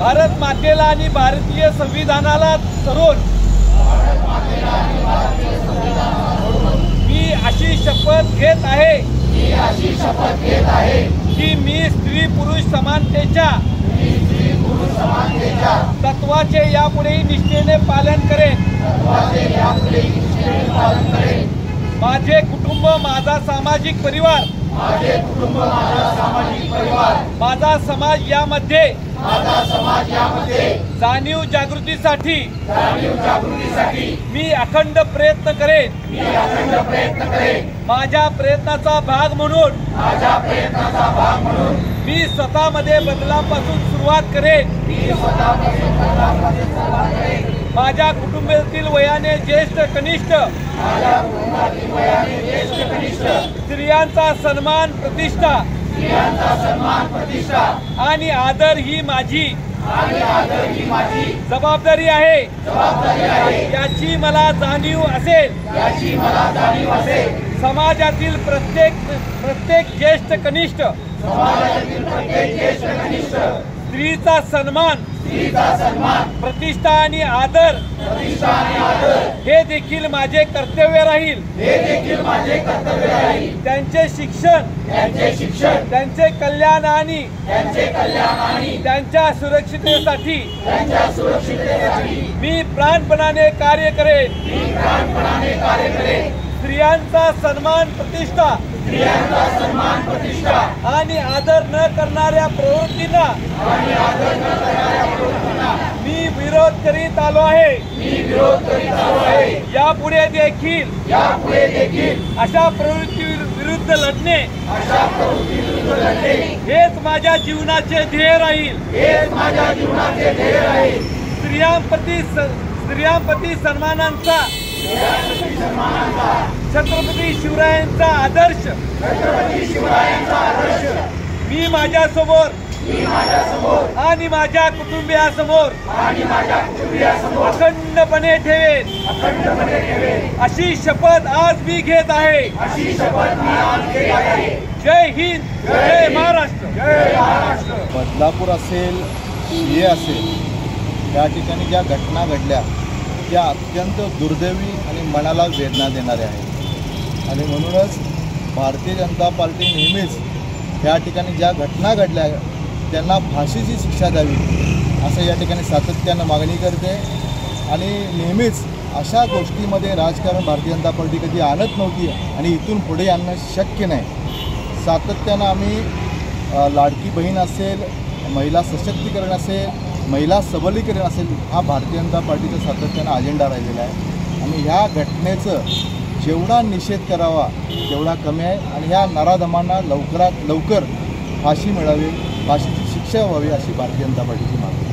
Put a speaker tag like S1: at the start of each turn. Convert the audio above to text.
S1: भारत मातेला आणि भारतीय संविधानाला धरून मी अशी शपथ घेत आहे की मी स्त्री पुरुष समानतेच्या तत्वाचे यापुढेही निष्ठेने पालन करेन। माझे कुटुंब माझा सामाजिक परिवार माझा समाज यामध्ये जाणीव जागृतीसाठी मी अखंड प्रयत्न करेन। माझ्या प्रयत्नाचा भाग म्हणून मी स्वतःमध्ये बदलापासून सुरुवात करेन। माझ्या कुटुंबातील वयाने ज्येष्ठ कनिष्ठ स्त्रियांचा सन्मान प्रतिष्ठा आणि आदर ही माझी जबाबदारी आहे। याची मला जाणीव असेल। समाजातील प्रत्येक ज्येष्ठ कनिष्ठ स्त्रीचा सन्मान प्रतिष्ठा आणि आदर हे देखील माझे कर्तव्य राहील। त्यांचे शिक्षण त्यांचे कल्याण आणि त्यांच्या सुरक्षिततेसाठी मी प्राणपणाने कार्य करेन। स्त्रियांचा सन्मान प्रतिष्ठा आणि आदर न करणाऱ्या प्रवृत्तींना मी विरोध करीत आलो आहे। यापुढे देखील अशा प्रवृत्ती विरुद्ध लढणे हेच माझ्या जीवनाचे ध्येय राहील। स्त्रियांप्रती सन्मानाचा छत्रपती शिवरायांचा आदर्श मी माझ्यासमोर आणि माझ्या कुटुंबियासमोर अखंडपणे ठेवेन। अशी शपथ आज मी घेत आहे। जय हिंद, जय महाराष्ट्र।
S2: बदलापूर असेल, हे असेल, या ठिकाणी ज्या घटना घडल्या त्या अत्यंत दुर्दैवी आणि मनाला वेदना देणाऱ्या आहेत आणि म्हणूनच भारतीय जनता पार्टी नेहमीच या ठिकाणी ज्या घटना घडल्या त्यांना फाशीची शिक्षा द्यावी असं या ठिकाणी सातत्यानं मागणी करते आणि नेहमीच अशा गोष्टीमध्ये राजकारण भारतीय जनता पार्टी कधी आणत नव्हती आणि इथून पुढे आणणं शक्य नाही। सातत्यानं आम्ही लाडकी बहीण असेल, महिला सशक्तीकरण असेल, महिला सबलीकरण असेल, हा भारतीय जनता पार्टीचा सातत्यानं अजेंडा राहिलेला आहे आणि ह्या घटनेचं जेवढा निषेध करावा तेवढा कमी आहे आणि ह्या नराधमांना लवकरात लवकर फाशी मिळावी, फाशीची शिक्षा व्हावी अशी भारतीय जनता पार्टीची मागणी।